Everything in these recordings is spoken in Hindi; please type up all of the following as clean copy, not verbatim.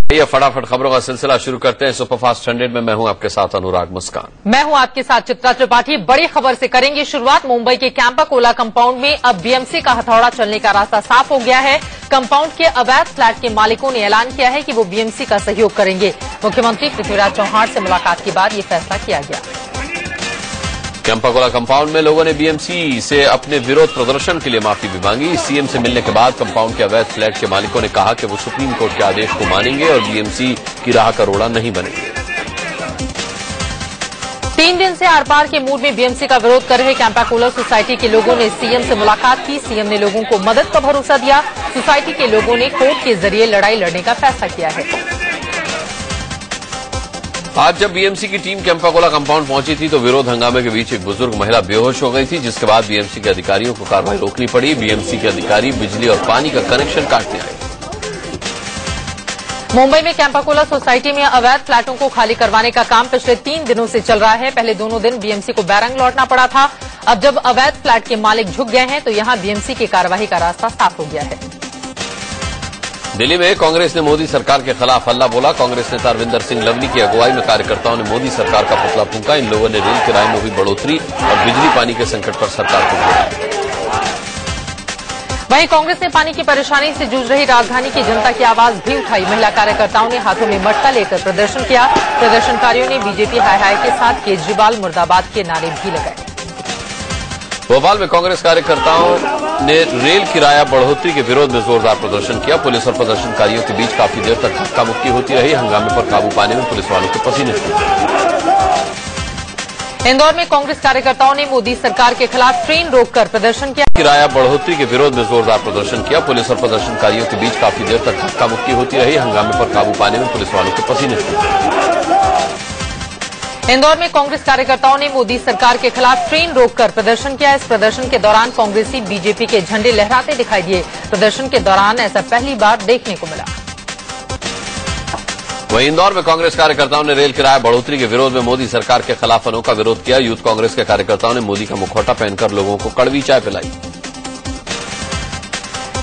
ये फटाफट खबरों का सिलसिला शुरू करते हैं। सुपरफास्ट 100 में मैं हूं आपके साथ अनुराग मुस्कान। मैं हूं आपके साथ चित्रा त्रिपाठी। बड़ी खबर से करेंगे शुरुआत। मुंबई के कैंपा कोला कंपाउंड में अब बीएमसी का हथौड़ा चलने का रास्ता साफ हो गया है। कंपाउंड के अवैध फ्लैट के मालिकों ने ऐलान किया है कि वो बीएमसी का सहयोग करेंगे। मुख्यमंत्री पृथ्वीराज चौहान से मुलाकात के बाद ये फैसला किया गया। कैंपा कोला कंपाउंड में लोगों ने बीएमसी से अपने विरोध प्रदर्शन के लिए माफी भी मांगी। सीएम से मिलने के बाद कंपाउंड के अवैध फ्लैट के मालिकों ने कहा कि वो सुप्रीम कोर्ट के आदेश को मानेंगे और बीएमसी की राह का रोड़ा नहीं बनेंगे। 3 दिन से आर पार के मूड में बीएमसी का विरोध कर रहे कैंपा कोला सोसाइटी के लोगों ने सीएम से मुलाकात की। सीएम ने लोगों को मदद का भरोसा दिया। सोसाइटी के लोगों ने कोर्ट के जरिए लड़ाई लड़ने का फैसला किया है। आज जब बीएमसी की टीम कैंपा कोला कंपाउंड पहुंची थी तो विरोध हंगामे के बीच एक बुजुर्ग महिला बेहोश हो गई थी, जिसके बाद बीएमसी के अधिकारियों को कार्रवाई रोकनी पड़ी। बीएमसी के अधिकारी बिजली और पानी का कनेक्शन काटने आए। मुंबई में कैंपा कोला सोसाइटी में अवैध फ्लैटों को खाली करवाने का काम पिछले 3 दिनों से चल रहा है। पहले दोनों दिन बीएमसी को बैरंग लौटना पड़ा था। अब जब अवैध फ्लैट के मालिक झुक गए हैं तो यहां बीएमसी की कार्रवाई का रास्ता साफ हो गया है। दिल्ली में कांग्रेस ने मोदी सरकार के खिलाफ हल्ला बोला। कांग्रेस नेता अरविंदर सिंह लवली की अगुवाई में कार्यकर्ताओं ने मोदी सरकार का पुतला फूंका। इन लोगों ने रेल किराए में हुई बढ़ोतरी और बिजली पानी के संकट पर सरकार को घेरा। वहीं कांग्रेस ने पानी की परेशानी से जूझ रही राजधानी की जनता की आवाज भी उठाई। महिला कार्यकर्ताओं ने हाथों में मटका लेकर प्रदर्शन किया। प्रदर्शनकारियों ने बीजेपी हाय हाय के साथ केजरीवाल मुर्दाबाद के नारे भी लगाए। भोपाल में कांग्रेस कार्यकर्ताओं ने रेल किराया बढ़ोतरी के विरोध में जोरदार प्रदर्शन किया। पुलिस और प्रदर्शनकारियों के बीच काफी देर तक धक्का मुक्की होती रही। हंगामे पर काबू पाने में पुलिस वालों के पसीने छूटे। इंदौर में कांग्रेस कार्यकर्ताओं ने मोदी सरकार के खिलाफ ट्रेन रोककर प्रदर्शन किया। किराया बढ़ोतरी के विरोध में जोरदार प्रदर्शन किया। पुलिस और प्रदर्शनकारियों के बीच काफी देर तक धक्का मुक्की होती रही। हंगामे पर काबू पाने में पुलिस वालों के पसीने छूटे। इंदौर में कांग्रेस कार्यकर्ताओं ने मोदी सरकार के खिलाफ ट्रेन रोककर प्रदर्शन किया। इस प्रदर्शन के दौरान कांग्रेसी बीजेपी के झंडे लहराते दिखाई दिए। प्रदर्शन के दौरान ऐसा पहली बार देखने को मिला। वहीं इंदौर में कांग्रेस कार्यकर्ताओं ने रेल किराया बढ़ोतरी के विरोध में मोदी सरकार के खिलाफ अनोखा विरोध किया। यूथ कांग्रेस के कार्यकर्ताओं ने मोदी का मुखौटा पहनकर लोगों को कड़वी चाय पिलाई।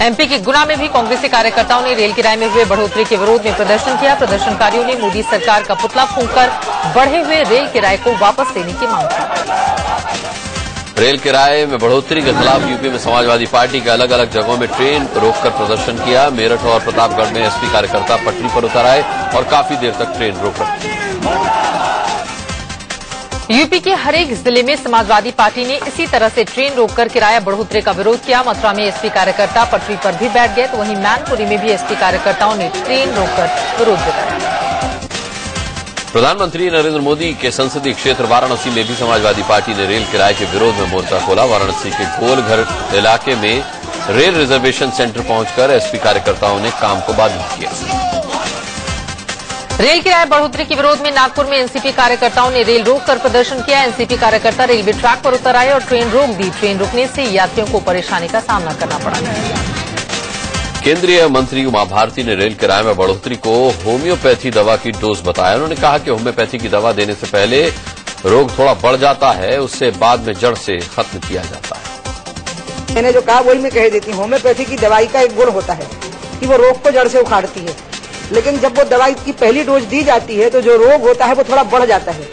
एमपी के गुना में भी कांग्रेसी कार्यकर्ताओं ने रेल किराए में हुए बढ़ोतरी के विरोध में प्रदर्शन किया। प्रदर्शनकारियों ने मोदी सरकार का पुतला फूंककर बढ़े हुए रेल किराए को वापस लेने की मांग की। रेल किराए में बढ़ोतरी के खिलाफ यूपी में समाजवादी पार्टी के अलग अलग जगहों में ट्रेन रोककर प्रदर्शन किया। मेरठ और प्रतापगढ़ में एसपी कार्यकर्ता पटरी पर उतर आए और काफी देर तक ट्रेन रोक रखी। यूपी के हर एक जिले में समाजवादी पार्टी ने इसी तरह से ट्रेन रोककर किराया बढ़ोतरी का विरोध किया। मथुरा में एसपी कार्यकर्ता पटरी पर भी बैठ गए तो वहीं मैनपुरी में भी एसपी कार्यकर्ताओं ने ट्रेन रोककर विरोध जताया। प्रधानमंत्री नरेंद्र मोदी के संसदीय क्षेत्र वाराणसी में भी समाजवादी पार्टी ने रेल किराए के विरोध में मोर्चा खोला। वाराणसी के गोलघर इलाके में रेल रिजर्वेशन सेंटर पहुंचकर एसपी कार्यकर्ताओं ने काम को बाधित किया। रेल किराया बढ़ोतरी के विरोध में नागपुर में एनसीपी कार्यकर्ताओं ने रेल रोककर प्रदर्शन किया। एनसीपी कार्यकर्ता रेलवे ट्रैक पर उतर आए और ट्रेन रोक दी। ट्रेन रुकने से यात्रियों को परेशानी का सामना करना पड़ा। केंद्रीय मंत्री उमा भारती ने रेल किराए में बढ़ोतरी को होम्योपैथी दवा की डोज बताया। उन्होंने कहा कि होम्योपैथी की दवा देने से पहले रोग थोड़ा बढ़ जाता है, उससे बाद में जड़ से खत्म किया जाता है। मैंने जो कहा वही मैं कह देती हूँ। होम्योपैथी की दवाई का एक गुण होता है कि वो रोग को जड़ से उखाड़ती है, लेकिन जब वो दवाई की पहली डोज दी जाती है तो जो रोग होता है वो थोड़ा बढ़ जाता है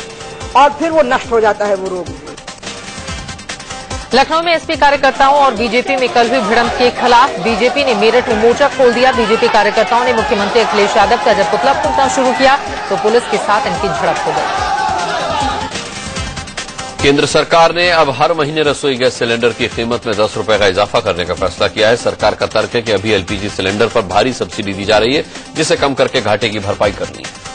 और फिर वो नष्ट हो जाता है वो रोग। लखनऊ में एसपी कार्यकर्ताओं और बीजेपी में कल हुई भिड़ंत के खिलाफ बीजेपी ने मेरठ में मोर्चा खोल दिया। बीजेपी कार्यकर्ताओं ने मुख्यमंत्री अखिलेश यादव का जब पुतला फूंकना शुरू किया तो पुलिस के साथ इनकी झड़प हो गई। केंद्र सरकार ने अब हर महीने रसोई गैस सिलेंडर की कीमत में 10 रुपए का इजाफा करने का फैसला किया है। सरकार का तर्क है कि अभी एलपीजी सिलेंडर पर भारी सब्सिडी दी जा रही है, जिसे कम करके घाटे की भरपाई करनी है।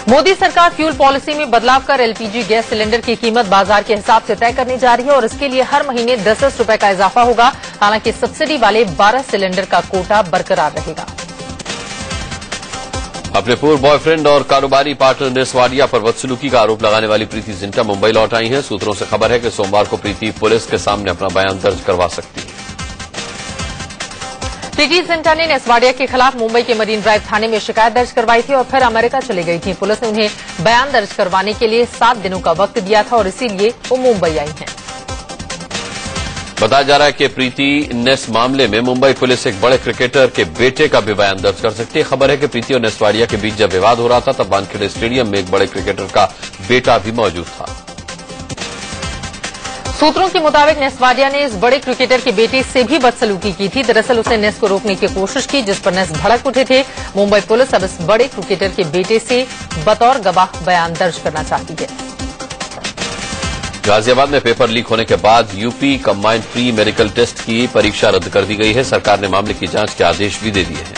मोदी सरकार फ्यूल पॉलिसी में बदलाव कर एलपीजी गैस सिलेंडर की कीमत बाजार के हिसाब से तय करने जा रही है और इसके लिए हर महीने 10 रुपए का इजाफा होगा। हालांकि सब्सिडी वाले 12 सिलेंडर का कोटा बरकरार रहेगा। अपने पूर्व बॉयफ्रेंड और कारोबारी पार्टनर नेस्वाडिया पर बदसलूकी का आरोप लगाने वाली प्रीति जिंटा मुंबई लौट आई हैं। सूत्रों से खबर है कि सोमवार को प्रीति पुलिस के सामने अपना बयान दर्ज करवा सकती है। प्रीति जिंटा ने नेस्वाडिया के खिलाफ मुंबई के मरीन ड्राइव थाने में शिकायत दर्ज करवाई थी और फिर अमेरिका चली गई थी। पुलिस ने उन्हें बयान दर्ज करवाने के लिए 7 दिनों का वक्त दिया था और इसीलिए वो मुंबई आई हैं। बताया जा रहा है कि प्रीति नेस मामले में मुंबई पुलिस एक बड़े क्रिकेटर के बेटे का भी बयान दर्ज कर सकती है। खबर है कि प्रीति और नेसवाडिया के बीच जब विवाद हो रहा था तब वानखेड़े स्टेडियम में एक बड़े क्रिकेटर का बेटा भी मौजूद था। सूत्रों के मुताबिक नेसवाडिया ने इस बड़े क्रिकेटर के बेटे से भी बदसलूकी की थी। दरअसल उसने नेस को रोकने की कोशिश की, जिस पर नेस भड़क उठे थे। मुंबई पुलिस अब इस बड़े क्रिकेटर के बेटे से बतौर गवाह बयान दर्ज करना चाहती है। गाजियाबाद में पेपर लीक होने के बाद UP combined pre medical test की परीक्षा रद्द कर दी गई है। सरकार ने मामले की जांच के आदेश भी दे दिए हैं।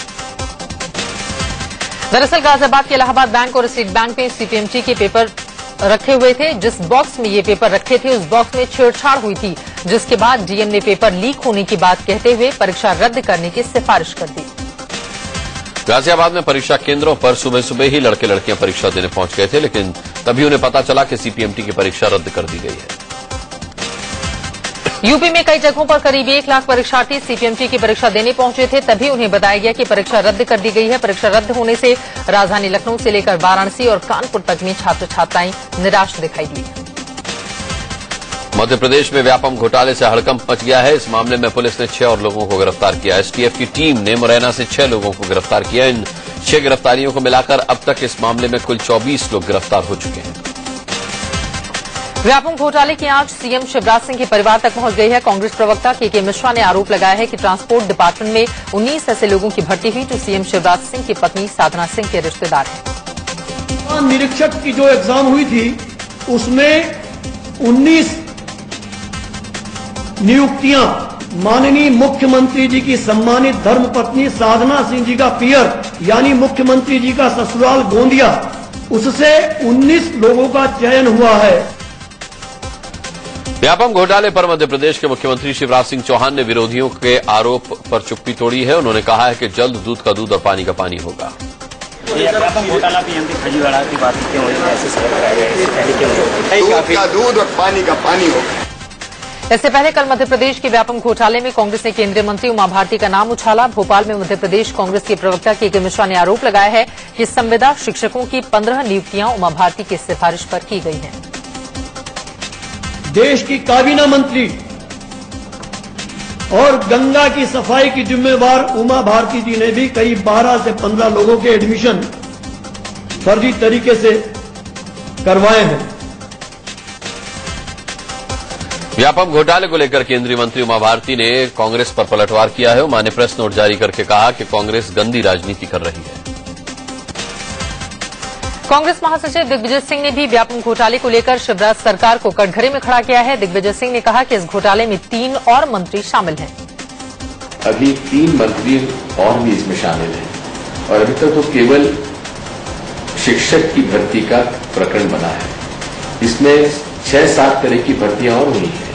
दरअसल गाजियाबाद के इलाहाबाद बैंक और स्टेट बैंक में सीपीएमटी के पेपर रखे हुए थे। जिस बॉक्स में ये पेपर रखे थे उस बॉक्स में छेड़छाड़ हुई थी, जिसके बाद डीएम ने पेपर लीक होने की बात कहते हुए परीक्षा रद्द करने की सिफारिश कर दी। गाजियाबाद में परीक्षा केंद्रों पर सुबह सुबह ही लड़के लड़कियां परीक्षा देने पहुंच गए थे, लेकिन तभी उन्हें पता चला कि सीपीएमटी की परीक्षा रद्द कर दी गई है। यूपी में कई जगहों पर करीब 1 लाख परीक्षार्थी सीपीएमटी की परीक्षा देने पहुंचे थे, तभी उन्हें बताया गया कि परीक्षा रद्द कर दी गई है। परीक्षा रद्द होने से राजधानी लखनऊ से लेकर वाराणसी और कानपुर तक में छात्र छात्राएं निराश दिखाई दी। मध्य प्रदेश में व्यापम घोटाले से हड़कंप मच गया है। इस मामले में पुलिस ने 6 और लोगों को गिरफ्तार किया। एसटीएफ की टीम ने मुरैना से 6 लोगों को गिरफ्तार किया। इन 6 गिरफ्तारियों को मिलाकर अब तक इस मामले में कुल 24 लोग गिरफ्तार हो चुके हैं। व्यापम घोटाले की आंच सीएम शिवराज सिंह के परिवार तक पहुंच गई है। कांग्रेस प्रवक्ता के मिश्रा ने आरोप लगाया है कि ट्रांसपोर्ट डिपार्टमेंट में 19 ऐसे लोगों की भर्ती हुई जो सीएम शिवराज सिंह की पत्नी साधना सिंह के रिश्तेदार हैं। निरीक्षक की जो एग्जाम हुई थी उसमें 19 नियुक्तियां माननीय मुख्यमंत्री जी की सम्मानित धर्मपत्नी साधना सिंह जी का पियर यानी मुख्यमंत्री जी का ससुराल गोंदिया, उससे 19 लोगों का चयन हुआ है। व्यापम घोटाले पर मध्य प्रदेश के मुख्यमंत्री शिवराज सिंह चौहान ने विरोधियों के आरोप पर चुप्पी तोड़ी है। उन्होंने कहा है कि जल्द दूध का दूध और पानी का पानी होगा। व्यापम घोटाला पीएमसी फर्जीवाड़ा की बात क्यों हो रही है? ऐसे दूध और पानी का पानी होगा। इससे पहले कल मध्य प्रदेश के व्यापम घोटाले में कांग्रेस ने केंद्रीय मंत्री उमा भारती का नाम उछाला। भोपाल में मध्य प्रदेश कांग्रेस के प्रवक्ता के मिश्रा ने आरोप लगाया है कि संविदा शिक्षकों की 15 नियुक्तियां उमा भारती की सिफारिश पर की गई हैं। देश की काबीना मंत्री और गंगा की सफाई की जिम्मेवार उमा भारती जी ने भी करीब 12 से 15 लोगों के एडमिशन फर्जी तरीके से करवाए हैं। व्यापम घोटाले को लेकर केंद्रीय मंत्री उमा भारती ने कांग्रेस पर पलटवार किया है। उमा ने प्रेस नोट जारी करके कहा कि कांग्रेस गंदी राजनीति कर रही है। कांग्रेस महासचिव दिग्विजय सिंह ने भी व्यापम घोटाले को लेकर शिवराज सरकार को कटघरे में खड़ा किया है। दिग्विजय सिंह ने कहा कि इस घोटाले में 3 और मंत्री शामिल हैं। अभी 3 मंत्री और भी इसमें शामिल हैं और अभी तक तो केवल शिक्षक की भर्ती का प्रकरण बना है। इसमें 6-7 तरह की भर्तियां और हुई हैं।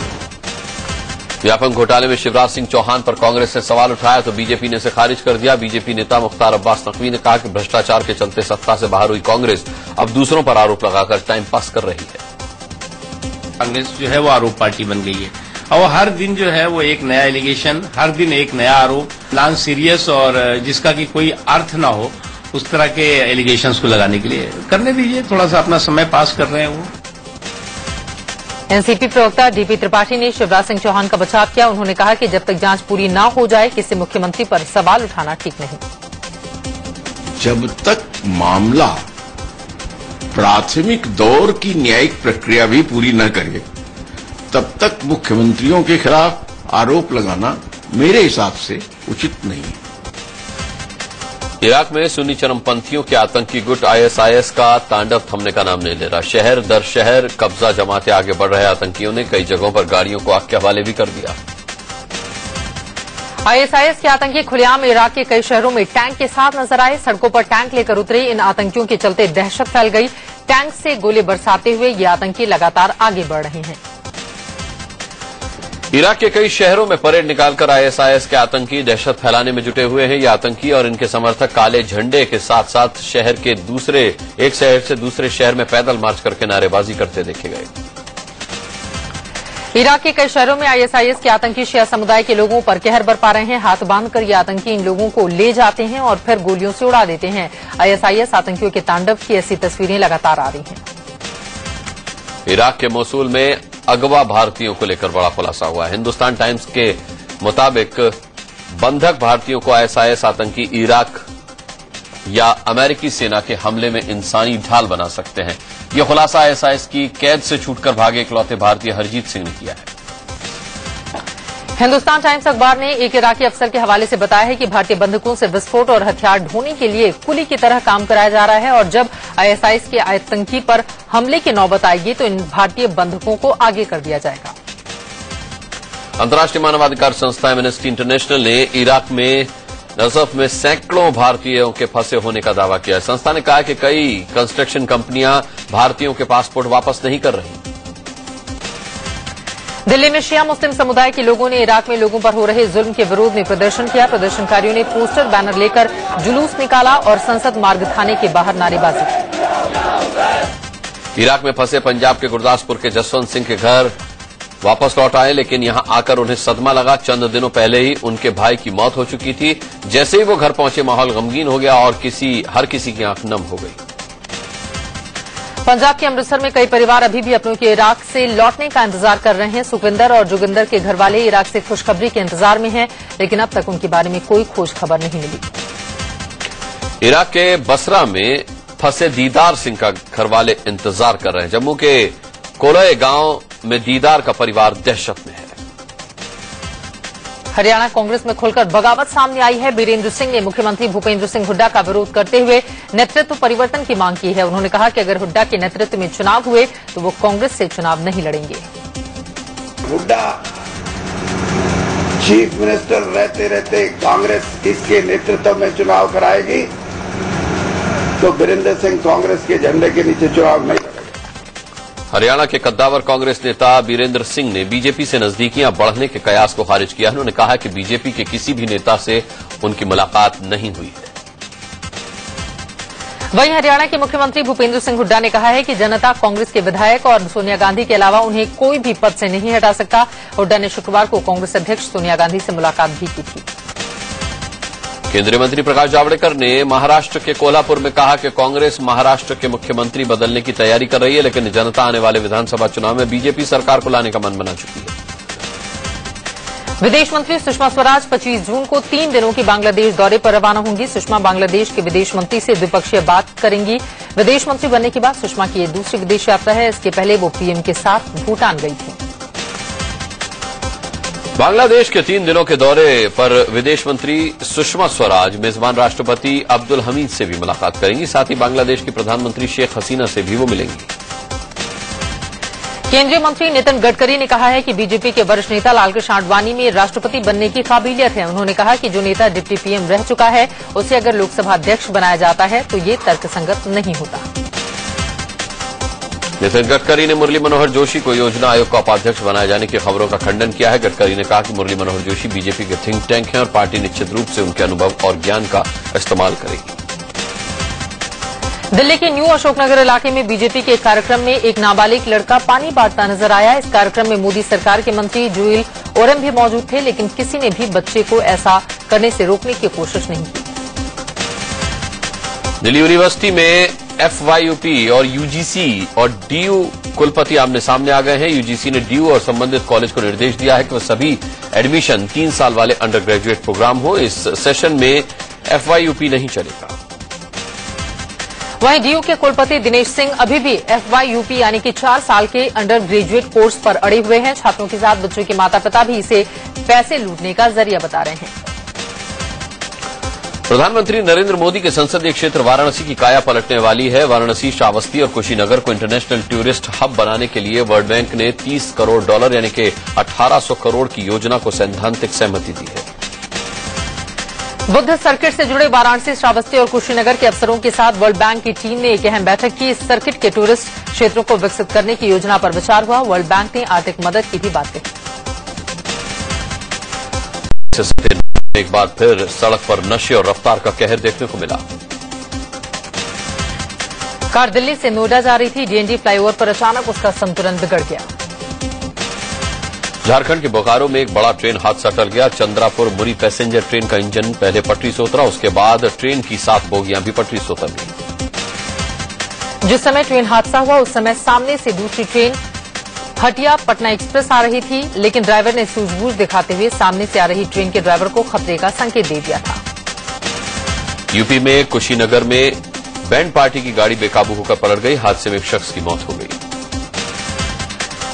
व्यापम घोटाले में शिवराज सिंह चौहान पर कांग्रेस ने सवाल उठाया तो बीजेपी ने इसे खारिज कर दिया। बीजेपी नेता मुख्तार अब्बास नकवी ने कहा कि भ्रष्टाचार के चलते सत्ता से बाहर हुई कांग्रेस अब दूसरों पर आरोप लगाकर टाइम पास कर रही है। कांग्रेस जो है वो आरोप पार्टी बन गई है और हर दिन जो है वो एक नया एलिगेशन, हर दिन एक नया आरोप, प्लान सीरियस और जिसका कि कोई अर्थ ना हो उस तरह के एलिगेशंस को लगाने के लिए करने दीजिए। थोड़ा सा अपना समय पास कर रहे हैं वो। एनसीपी प्रवक्ता डीपी त्रिपाठी ने शिवराज सिंह चौहान का बचाव किया। उन्होंने कहा कि जब तक जांच पूरी न हो जाए किसी मुख्यमंत्री पर सवाल उठाना ठीक नहीं। जब तक मामला प्राथमिक दौर की न्यायिक प्रक्रिया भी पूरी न करे तब तक मुख्यमंत्रियों के खिलाफ आरोप लगाना मेरे हिसाब से उचित नहीं है। इराक में सुन्नी चरमपंथियों के आतंकी गुट आईएसआईएस का तांडव थमने का नाम नहीं ले रहा। शहर दर शहर कब्जा जमाते आगे बढ़ रहे आतंकियों ने कई जगहों पर गाड़ियों को आग के हवाले भी कर दिया। आईएसआईएस के आतंकी खुलेआम इराक के कई शहरों में टैंक के साथ नजर आए। सड़कों पर टैंक लेकर उतरे। इन आतंकियों के चलते दहशत फैल गई। टैंक से गोले बरसाते हुए ये आतंकी लगातार आगे बढ़ रहे हैं। इराक के कई शहरों में परेड निकालकर आईएसआईएस के आतंकी दहशत फैलाने में जुटे हुए हैं। ये आतंकी और इनके समर्थक काले झंडे के साथ साथ शहर के एक शहर से दूसरे शहर में पैदल मार्च करके नारेबाजी करते देखे गए। इराक के कई शहरों में आईएसआईएस के आतंकी शिया समुदाय के लोगों पर कहर बरपा रहे हैं। हाथ बांधकर ये आतंकी इन लोगों को ले जाते हैं और फिर गोलियों से उड़ा देते हैं। आईएसआईएस आतंकियों के तांडव की ऐसी तस्वीरें लगातार आ रही हैं। इराक के मोसूल में अगवा भारतीयों को लेकर बड़ा खुलासा हुआ है। हिंदुस्तान टाइम्स के मुताबिक बंधक भारतीयों को आईएसआईएस आतंकी इराक या अमेरिकी सेना के हमले में इंसानी ढाल बना सकते हैं। यह खुलासा आईएसआईएस की कैद से छूटकर भागे इकलौते भारतीय हरजीत सिंह ने किया है। हिंदुस्तान टाइम्स अखबार ने एक इराकी अफसर के हवाले से बताया है कि भारतीय बंधकों से विस्फोट और हथियार ढोने के लिए कुली की तरह काम कराया जा रहा है और जब आईएसआईएस के आतंकी पर हमले की नौबत आएगी तो इन भारतीय बंधकों को आगे कर दिया जाएगा। अंतर्राष्ट्रीय मानवाधिकार संस्था एमनेस्टी इंटरनेशनल ने इराक में नजफ में सैकड़ों भारतीयों के फंसे होने का दावा किया है। संस्था ने कहा कि कई कंस्ट्रक्शन कंपनियां भारतीयों के पासपोर्ट वापस नहीं कर रही। दिल्ली में शिया मुस्लिम समुदाय के लोगों ने इराक में लोगों पर हो रहे जुल्म के विरोध में प्रदर्शन किया। प्रदर्शनकारियों ने पोस्टर बैनर लेकर जुलूस निकाला और संसद मार्ग थाने के बाहर नारेबाजी की। इराक में फंसे पंजाब के गुरदासपुर के जसवंत सिंह के घर वापस लौट आए, लेकिन यहां आकर उन्हें सदमा लगा। चंद दिनों पहले ही उनके भाई की मौत हो चुकी थी। जैसे ही वो घर पहुंचे माहौल गमगीन हो गया और हर किसी की आंख नम हो गई। पंजाब के अमृतसर में कई परिवार अभी भी अपनों के इराक से लौटने का इंतजार कर रहे हैं। सुखविंदर और जोगिंदर के घरवाले इराक से खुशखबरी के इंतजार में हैं, लेकिन अब तक उनके बारे में कोई खोज खबर नहीं मिली। इराक के बसरा में फंसे दीदार सिंह का घरवाले इंतजार कर रहे हैं। जम्मू के कोलय गांव में दीदार का परिवार दहशत में है। हरियाणा कांग्रेस में खुलकर बगावत सामने आई है। बीरेंद्र सिंह ने मुख्यमंत्री भूपेंद्र सिंह हुड्डा का विरोध करते हुए नेतृत्व परिवर्तन की मांग की है। उन्होंने कहा कि अगर हुड्डा के नेतृत्व में चुनाव हुए तो वो कांग्रेस से चुनाव नहीं लड़ेंगे। हुड्डा चीफ मिनिस्टर रहते रहते कांग्रेस इसके नेतृत्व में चुनाव कराएगी तो बीरेंद्र सिंह कांग्रेस के झंडे के नीचे चुनाव नहीं लड़ेंगे। हरियाणा के कद्दावर कांग्रेस नेता बीरेंद्र सिंह ने बीजेपी से नजदीकियां बढ़ने के कयास को खारिज किया। उन्होंने कहा कि बीजेपी के किसी भी नेता से उनकी मुलाकात नहीं हुई है। वहीं हरियाणा के मुख्यमंत्री भूपेंद्र सिंह हुड्डा ने कहा है कि जनता कांग्रेस के विधायक और सोनिया गांधी के अलावा उन्हें कोई भी पद से नहीं हटा सकता। हुड्डा ने शुक्रवार को कांग्रेस अध्यक्ष सोनिया गांधी से मुलाकात भी की थी। केंद्रीय मंत्री प्रकाश जावड़ेकर ने महाराष्ट्र के कोल्हापुर में कहा कि कांग्रेस महाराष्ट्र के मुख्यमंत्री बदलने की तैयारी कर रही है, लेकिन जनता आने वाले विधानसभा चुनाव में बीजेपी सरकार को लाने का मन बना चुकी है। विदेश मंत्री सुषमा स्वराज 25 जून को 3 दिनों की बांग्लादेश दौरे पर रवाना होंगी। सुषमा बांग्लादेश के विदेश मंत्री से द्विपक्षीय बात करेंगी। विदेश मंत्री बनने के बाद सुषमा की यह दूसरी विदेश यात्रा है। इसके पहले वो पीएम के साथ भूटान गई थी। बांग्लादेश के 3 दिनों के दौरे पर विदेश मंत्री सुषमा स्वराज मेजबान राष्ट्रपति अब्दुल हमीद से भी मुलाकात करेंगी। साथ ही बांग्लादेश की प्रधानमंत्री शेख हसीना से भी वो मिलेंगी। केंद्रीय मंत्री नितिन गडकरी ने कहा है कि बीजेपी के वरिष्ठ नेता लालकृष्ण आडवाणी में राष्ट्रपति बनने की काबिलियत है। उन्होंने कहा कि जो नेता डिप्टी पीएम रह चुका है उसे अगर लोकसभा अध्यक्ष बनाया जाता है तो ये तर्कसंगत नहीं होता। नितिन गडकरी ने मुरली मनोहर जोशी को योजना आयोग का उपाध्यक्ष बनाए जाने की खबरों का खंडन किया है। गडकरी ने कहा कि मुरली मनोहर जोशी बीजेपी के थिंक टैंक हैं और पार्टी निश्चित रूप से उनके अनुभव और ज्ञान का इस्तेमाल करेगी। दिल्ली के न्यू अशोकनगर इलाके में बीजेपी के एक कार्यक्रम में एक नाबालिग लड़का पानी बांटता नजर आया। इस कार्यक्रम में मोदी सरकार के मंत्री जुएल ओरम भी मौजूद थे, लेकिन किसी ने भी बच्चे को ऐसा करने से रोकने की कोशिश नहीं की। दिल्ली यूनिवर्सिटी में FYUP और यूजीसी और डीयू कुलपति आमने सामने आ गए हैं। यूजीसी ने डीयू और संबंधित कॉलेज को निर्देश दिया है कि वह सभी एडमिशन 3 साल वाले अंडर ग्रेजुएट प्रोग्राम हो। इस सेशन में FYUP नहीं चलेगा। वहीं डीयू के कुलपति दिनेश सिंह अभी भी FYUP यानी कि 4 साल के अंडर ग्रेजुएट कोर्स पर अड़े हुए हैं। छात्रों के साथ बच्चों के माता पिता भी इसे पैसे लूटने का जरिया बता रहे हैं। प्रधानमंत्री नरेंद्र मोदी के संसदीय क्षेत्र वाराणसी की काया पलटने वाली है। वाराणसी, श्रावस्ती और कुशीनगर को इंटरनेशनल टूरिस्ट हब बनाने के लिए वर्ल्ड बैंक ने $30 करोड़ यानी कि 1800 करोड़ की योजना को सैद्धांतिक सहमति दी है। बुद्ध सर्किट से जुड़े वाराणसी, श्रावस्ती और कुशीनगर के अफसरों के साथ वर्ल्ड बैंक की टीम ने एक अहम बैठक की। इस सर्किट के टूरिस्ट क्षेत्रों को विकसित करने की योजना पर विचार हुआ। वर्ल्ड बैंक ने आर्थिक मदद की भी बात कही। एक बार फिर सड़क पर नशे और रफ्तार का कहर देखने को मिला। कार दिल्ली से नोएडा जा रही थी। डीएनडी फ्लाईओवर पर अचानक उसका संतुलन बिगड़ गया। झारखंड के बोकारो में एक बड़ा ट्रेन हादसा टल गया। चंद्रापुर मुरी पैसेंजर ट्रेन का इंजन पहले पटरी से उतरा, उसके बाद ट्रेन की 7 बोगियां भी पटरी से उतर गई। जिस समय ट्रेन हादसा हुआ उस समय सामने से दूसरी ट्रेन हटिया पटना एक्सप्रेस आ रही थी, लेकिन ड्राइवर ने सूझबूझ दिखाते हुए सामने से आ रही ट्रेन के ड्राइवर को खतरे का संकेत दे दिया था। यूपी में कुशीनगर में बैंड पार्टी की गाड़ी बेकाबू होकर पलट गई। हादसे में एक शख्स की मौत हो गई।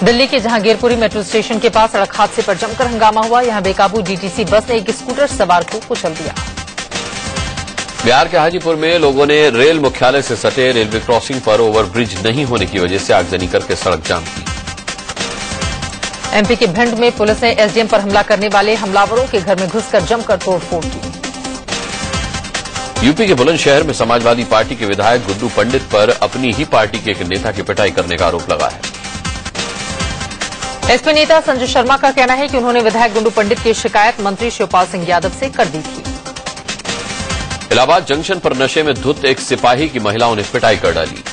दिल्ली के जहांगीरपुरी मेट्रो स्टेशन के पास सड़क हादसे पर जमकर हंगामा हुआ। यहां बेकाबू डीटीसी बस ने एक स्कूटर सवार को कुचल दिया। बिहार के हाजीपुर में लोगों ने रेल मुख्यालय से सटे रेलवे क्रॉसिंग पर ओवरब्रिज नहीं होने की वजह से आगजनी करके सड़क जाम की। एमपी के भिंड में पुलिस ने एसडीएम पर हमला करने वाले हमलावरों के घर में घुसकर जमकर तोड़फोड़ की। यूपी के बुलंदशहर में समाजवादी पार्टी के विधायक गुड्डू पंडित पर अपनी ही पार्टी के एक नेता की पिटाई करने का आरोप लगा है। एसपी नेता संजय शर्मा का कहना है कि उन्होंने विधायक गुड्डू पंडित की शिकायत मंत्री शिवपाल सिंह यादव से कर दी थी। इलाहाबाद जंक्शन पर नशे में धुत एक सिपाही की महिलाओं ने पिटाई कर डाली।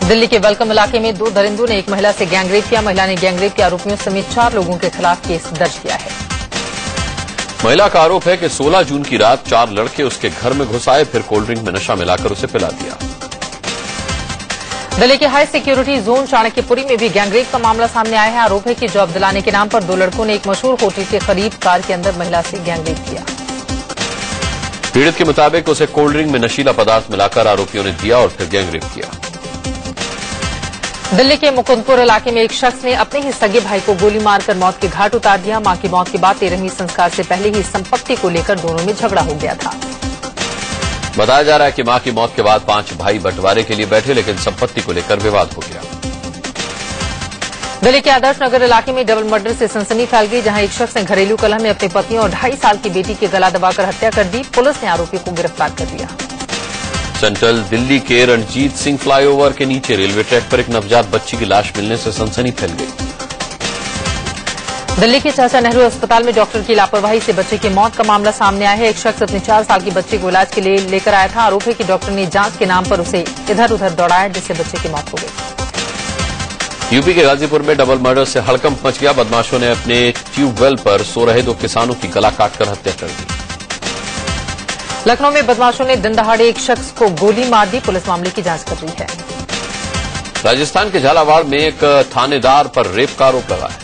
दिल्ली के वेलकम इलाके में 2 दरिंदों ने एक महिला से गैंगरेप किया। महिला ने गैंगरेप के आरोपियों समेत 4 लोगों के खिलाफ केस दर्ज किया है। महिला का आरोप है कि 16 जून की रात 4 लड़के उसके घर में घुस आए, फिर कोल्ड ड्रिंक में नशा मिलाकर उसे पिला दिया। दिल्ली के हाई सिक्योरिटी जोन चाणक्यपुरी में भी गैंगरेप का मामला सामने आया है। आरोप है कि जॉब दिलाने के नाम पर 2 लड़कों ने एक मशहूर होटल के करीब कार के अंदर महिला से गैंगरेप किया। पीड़ित के मुताबिक उसे कोल्ड ड्रिंक में नशीला पदार्थ मिलाकर आरोपियों ने दिया और फिर गैंगरेप किया। दिल्ली के मुकुंदपुर इलाके में एक शख्स ने अपने ही सगे भाई को गोली मारकर मौत के घाट उतार दिया। मां की मौत के बाद 13वीं संस्कार से पहले ही संपत्ति को लेकर दोनों में झगड़ा हो गया था। बताया जा रहा है कि मां की मौत के बाद 5 भाई बंटवारे के लिए बैठे, लेकिन संपत्ति को लेकर विवाद हो गया। दिल्ली के आदर्श नगर इलाके में डबल मर्डर से सनसनी फैल गई, जहां एक शख्स ने घरेलू कलह में अपनी पत्नी और 2.5 साल की बेटी की गला दबाकर हत्या कर दी। पुलिस ने आरोपी को गिरफ्तार कर लिया। सेंट्रल दिल्ली के रणजीत सिंह फ्लाईओवर के नीचे रेलवे ट्रैक पर एक नवजात बच्ची की लाश मिलने से सनसनी फैल गई। दिल्ली के चाचा नेहरू अस्पताल में डॉक्टर की लापरवाही से बच्चे की मौत का मामला सामने आया है। एक शख्स अपने 4 साल की बच्चे को इलाज के लिए लेकर आया था। आरोप है कि डॉक्टर ने जांच के नाम पर उसे इधर उधर दौड़ाया, जिससे बच्चे की मौत हो गई। यूपी के गाजीपुर में डबल मर्डर से हड़कंप मच गया। बदमाशों ने अपने ट्यूबवेल पर सो रहे 2 किसानों की गला काटकर हत्या कर दी। लखनऊ में बदमाशों ने दिन दहाड़े एक शख्स को गोली मार दी। पुलिस मामले की जांच कर रही है। राजस्थान के झालावाड़ में एक थानेदार पर रेप का आरोप लगा है।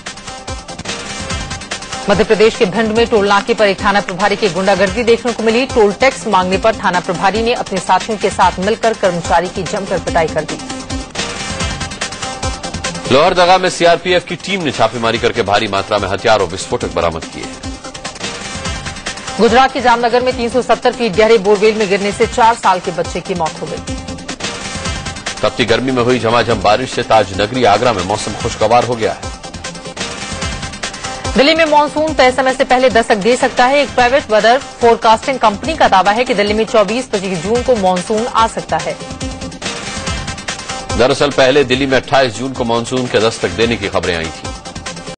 मध्य प्रदेश के भिंड में टोल नाके पर एक थाना प्रभारी की गुंडागर्दी देखने को मिली। टोल टैक्स मांगने पर थाना प्रभारी ने अपने साथियों के साथ मिलकर कर्मचारी की जमकर पिटाई कर दी। लोहरदगा में सीआरपीएफ की टीम ने छापेमारी करके भारी मात्रा में हथियार और विस्फोटक बरामद किए हैं। गुजरात के जामनगर में 370 फीट गहरे बोरवेल में गिरने से 4 साल के बच्चे की मौत हो गई। तपती गर्मी में हुई झमाझम बारिश से ताजनगरी आगरा में मौसम खुशगवार हो गया है। दिल्ली में मानसून तय समय से पहले दस्तक दे सकता है। एक प्राइवेट वेदर फोरकास्टिंग कंपनी का दावा है कि दिल्ली में 24-25 जून को मानसून आ सकता है। दरअसल पहले दिल्ली में 28 जून को मानसून के दस्तक देने की खबरें आई थी।